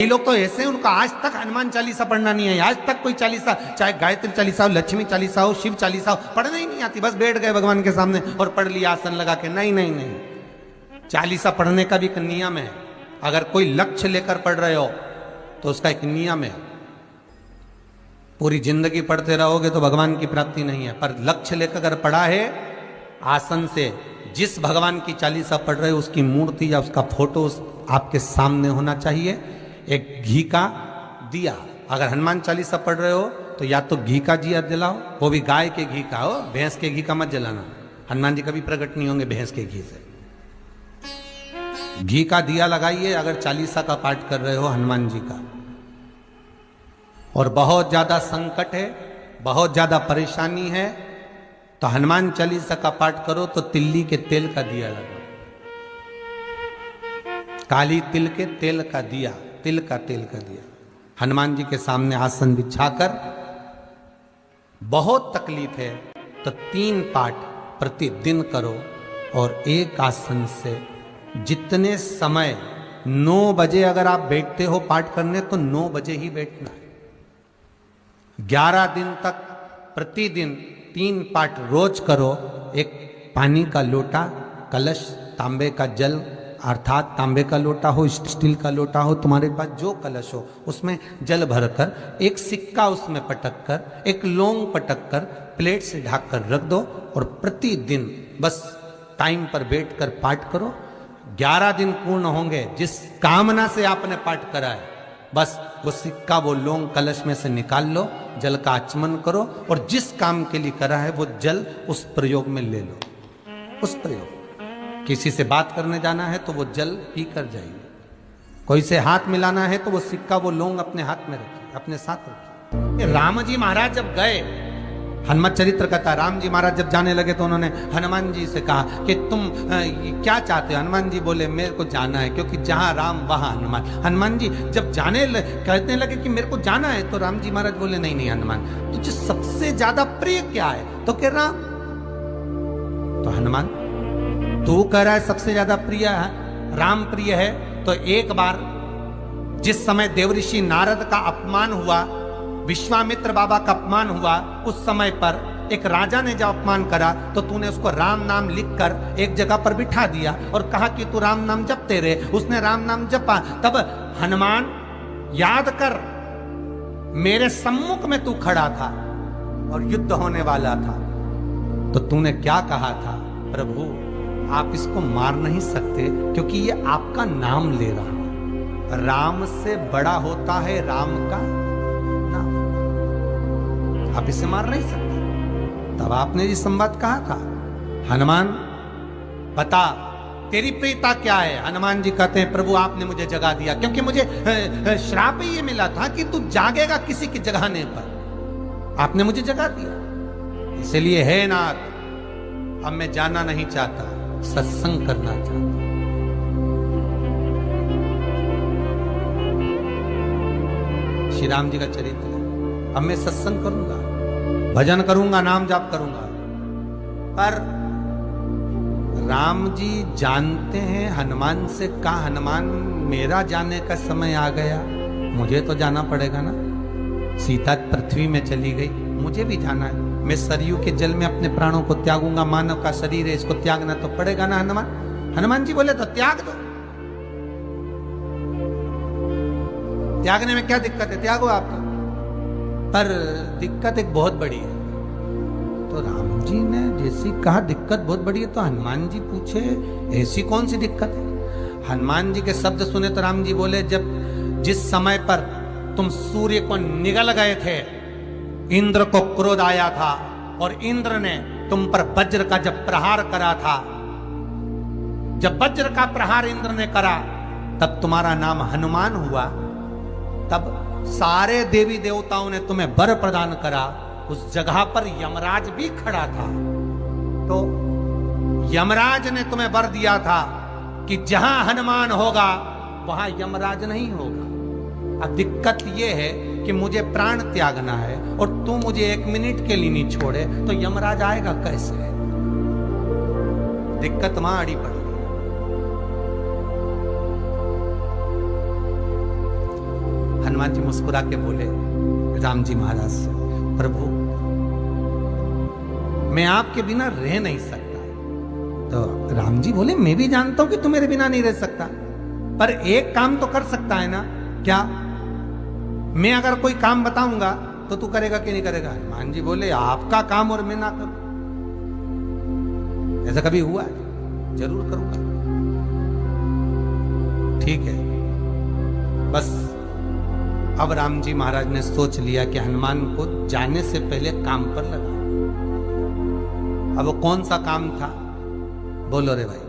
कई लोग तो ऐसे हैं, उनका आज तक हनुमान चालीसा पढ़ना नहीं है, आज तक कोई चालीसा, चाहे गायत्री चालीसा हो, लक्ष्मी चालीसा हो, शिव चालीसा हो, पढ़ना ही नहीं आती, बस बैठ गए भगवान के सामने और पढ़ लिया आसन लगा के। नहीं नहीं नहीं, चालीसा पढ़ने का भी एक नियम है। अगर कोई लक्ष्य लेकर पढ़ रहे हो तो उसका एक नियम है। पूरी जिंदगी पढ़ते रहोगे तो भगवान की प्राप्ति नहीं है, पर लक्ष्य लेकर अगर पढ़ा है आसन से, जिस भगवान की चालीसा पढ़ रहे हो उसकी मूर्ति या उसका फोटो आपके सामने होना चाहिए। एक घी का दिया, अगर हनुमान चालीसा पढ़ रहे हो तो या तो घी का दिया जलाओ, वो भी गाय के घी का हो, भैंस के घी का मत जलाना। हनुमान जी कभी प्रकट नहीं होंगे भैंस के घी से। घी का दिया लगाइए अगर चालीसा का पाठ कर रहे हो हनुमान जी का। और बहुत ज्यादा संकट है, बहुत ज्यादा परेशानी है तो हनुमान चालीसा का पाठ करो तो तिल्ली के तेल का दिया लगाओ, काली तिल के तेल का दिया, तिल का तेल का दिया हनुमान जी के सामने आसन बिछाकर। बहुत तकलीफ है तो 3 पाठ प्रतिदिन करो और एक आसन से जितने समय 9 बजे अगर आप बैठते हो पाठ करने तो 9 बजे ही बैठना है। 11 दिन तक प्रतिदिन 3 पाठ रोज करो। एक पानी का लोटा, कलश, तांबे का जल अर्थात तांबे का लोटा हो, स्टील का लोटा हो, तुम्हारे पास जो कलश हो उसमें जल भरकर एक सिक्का उसमें पटक कर, एक लौंग पटक कर प्लेट से ढक कर रख दो और प्रतिदिन बस टाइम पर बैठकर पाठ करो। 11 दिन पूर्ण होंगे, जिस कामना से आपने पाठ करा है बस वो सिक्का, वो लौंग कलश में से निकाल लो, जल का आचमन करो और जिस काम के लिए करा है वो जल उस प्रयोग में ले लो। उस प्रयोग, किसी से बात करने जाना है तो वो जल पी कर जाइए, कोई से हाथ मिलाना है तो वो सिक्का, वो लौंग अपने हाथ में रखिए, अपने साथ रखिए। राम जी महाराज जब गए, हनुमत चरित्र कथा, राम जी महाराज जब जाने लगे तो उन्होंने हनुमान जी से कहा कि तुम क्या चाहते हो। हनुमान जी बोले मेरे को जाना है, क्योंकि जहां राम वहां हनुमान। हनुमान जी जब कहने लगे कि मेरे को जाना है तो राम जी महाराज बोले नहीं नहीं हनुमान, तुझे सबसे ज्यादा प्रिय क्या है? तो कह राम। तो हनुमान तू कह रहा है सबसे ज्यादा प्रिय है, राम प्रिय है, तो एक बार जिस समय देवऋषि नारद का अपमान हुआ, विश्वामित्र बाबा का अपमान हुआ, उस समय पर एक राजा ने जब अपमान करा तो तूने उसको राम नाम लिखकर एक जगह पर बिठा दिया और कहा कि तू राम नाम जपते रहे। उसने राम नाम जपा। तब हनुमान याद कर, मेरे सम्मुख में तू खड़ा था और युद्ध होने वाला था, तो तूने क्या कहा था? प्रभु आप इसको मार नहीं सकते क्योंकि ये आपका नाम ले रहा है। राम से बड़ा होता है राम का नाम, आप इसे मार नहीं सकते। तब आपने ये संवाद कहा था, हनुमान बता तेरी प्रियता क्या है? हनुमान जी कहते हैं प्रभु आपने मुझे जगा दिया, क्योंकि मुझे श्राप ये मिला था कि तू जागेगा किसी के जगाने पर, आपने मुझे जगा दिया। इसलिए है नाथ, अब मैं जाना नहीं चाहता, सत्संग करना चाहता। श्री राम जी का चरित्र, अब मैं सत्संग करूंगा, भजन करूंगा, नाम जाप करूंगा। पर राम जी जानते हैं हनुमान से, कहा हनुमान मेरा जाने का समय आ गया, मुझे तो जाना पड़ेगा ना। सीता पृथ्वी में चली गई, मुझे भी जाना है। मैं सरयू के जल में अपने प्राणों को त्यागूंगा, मानव का शरीर है इसको त्यागना तो पड़ेगा ना हनुमान। हनुमान जी बोले तो त्याग दो, त्यागने में क्या दिक्कत है, त्यागो आप तो। पर दिक्कत एक बहुत बड़ी है। तो राम जी ने जैसी कहा दिक्कत बहुत बड़ी है, तो हनुमान जी पूछे ऐसी कौन सी दिक्कत है? हनुमान जी के शब्द सुने तो राम जी बोले, जब जिस समय पर तुम सूर्य को निगल गए थे, इंद्र को क्रोध आया था और इंद्र ने तुम पर वज्र का जब प्रहार करा था, जब वज्र का प्रहार इंद्र ने करा तब तुम्हारा नाम हनुमान हुआ। तब सारे देवी देवताओं ने तुम्हें वर प्रदान करा। उस जगह पर यमराज भी खड़ा था, तो यमराज ने तुम्हें वर दिया था कि जहां हनुमान होगा वहां यमराज नहीं होगा। अब दिक्कत यह है कि मुझे प्राण त्यागना है और तू मुझे 1 मिनट के लिए नहीं छोड़े तो यमराज आएगा कैसे? दिक्कत वहां अड़ी पड़ी। हनुमान जी मुस्कुरा के बोले राम जी महाराज से, प्रभु मैं आपके बिना रह नहीं सकता। तो राम जी बोले मैं भी जानता हूं कि तू मेरे बिना नहीं रह सकता, पर एक काम तो कर सकता है ना। क्या? मैं अगर कोई काम बताऊंगा तो तू करेगा कि नहीं करेगा? हनुमान जी बोले आपका काम और मैं ना करूं, ऐसा कभी हुआ है? जरूर करूंगा। ठीक है। बस अब राम जी महाराज ने सोच लिया कि हनुमान को जाने से पहले काम पर लगा। अब वो कौन सा काम था? बोलो रे भाई।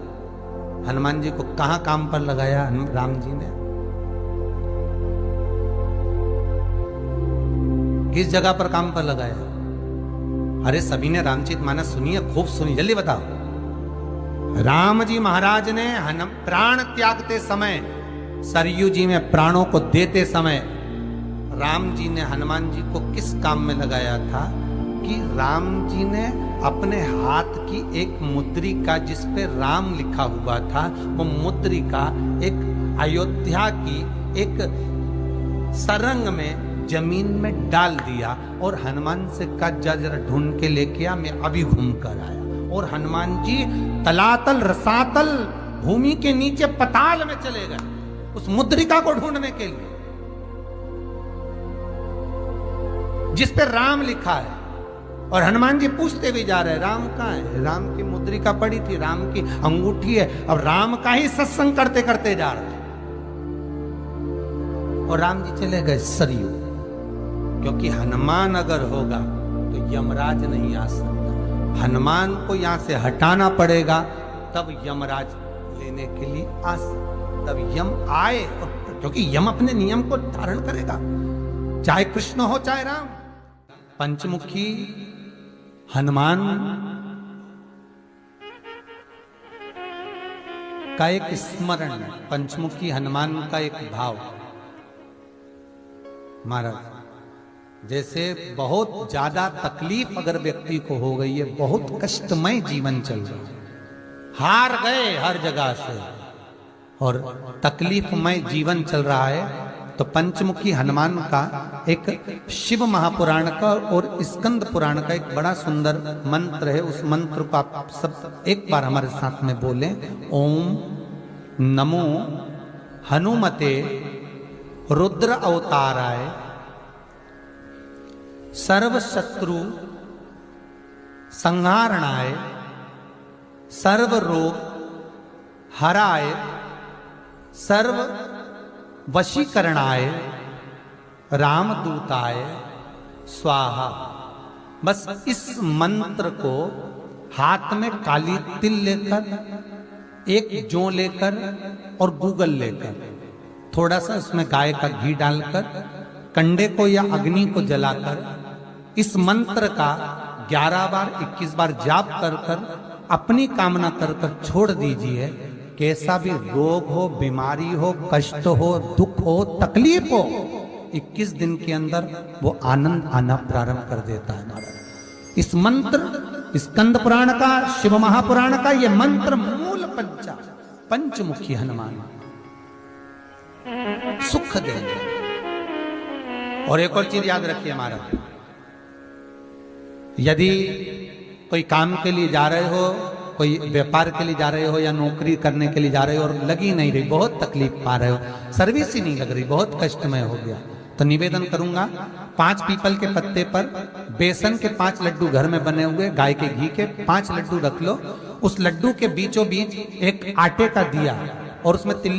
हनुमान जी को कहां काम पर लगाया राम जी ने? किस जगह पर काम पर लगाया? अरे सभी ने रामचरितमानस सुनी है, खूब सुनी, जल्दी बताओ। राम जी महाराज ने प्राण त्यागते समय, सरयू जी में प्राणों को देते समय राम जी ने हनुमान जी को किस काम में लगाया था कि राम जी ने अपने हाथ की एक मुद्रिका जिस पे राम लिखा हुआ था, वो मुद्रिका एक अयोध्या की एक सरंग में जमीन में डाल दिया और हनुमान से कहा जा जरा ढूंढ के लेके आ, मैं अभी घूम कर आया। और हनुमान जी तलातल रसातल भूमि के नीचे पताल में चले गए उस मुद्रिका को ढूंढने के लिए जिस पे राम लिखा है। और हनुमान जी पूछते भी जा रहे राम कहाँ है? राम की मुद्रिका पड़ी थी, राम की अंगूठी है। अब राम का ही सत्संग करते करते जा रहे और राम जी चले गए सरयू, क्योंकि हनुमान अगर होगा तो यमराज नहीं आ सकता। हनुमान को यहां से हटाना पड़ेगा तब यमराज लेने के लिए आ सकता, तब यम आए। और क्योंकि यम अपने नियम को धारण करेगा, चाहे कृष्ण हो चाहे राम। पंचमुखी हनुमान का एक स्मरण, पंचमुखी हनुमान का एक भाव। महाराज जैसे बहुत ज्यादा तकलीफ अगर व्यक्ति को हो गई है, बहुत कष्टमय जीवन चल रहा है, हार गए हर जगह से और तकलीफमय जीवन चल रहा है, तो पंचमुखी हनुमान का एक शिव महापुराण का और स्कंद पुराण का एक बड़ा सुंदर मंत्र है। उस मंत्र को आप सब एक बार हमारे साथ में बोलें। ओम नमो हनुमते रुद्र अवताराय सर्व शत्रु संहारणाय सर्व रोग हराय सर्व वशीकरणाय रामदूताय स्वाहा। बस इस मंत्र को हाथ में काली तिल लेकर, एक जौ लेकर और गूगल लेकर, थोड़ा सा उसमें गाय का घी डालकर, कंडे को या अग्नि को जलाकर इस मंत्र का 11 बार 21 बार जाप कर कर अपनी कामना कर कर छोड़ दीजिए। कैसा भी रोग हो, बीमारी हो, कष्ट हो, दुख हो, तकलीफ हो, 21 दिन के अंदर वो आनंद आना प्रारंभ कर देता है। इस मंत्र स्कंद पुराण का, शिव महापुराण का ये मंत्र मूल पंचमुखी हनुमान सुख देंगे। और एक और चीज याद रखिए महाराज, यदि कोई काम के लिए जा रहे हो, कोई व्यापार के लिए जा रहे हो या नौकरी करने के लिए जा रहे हो और लगी नहीं रही, बहुत तकलीफ पा रहे हो, सर्विस ही नहीं लग रही, बहुत कष्टमय हो गया, तो निवेदन करूंगा 5 पीपल के पत्ते पर बेसन के 5 लड्डू घर में बने हुए, गाय के घी के 5 लड्डू रख लो। उस लड्डू के बीचों बीच एक आटे का दिया और उसमें तिल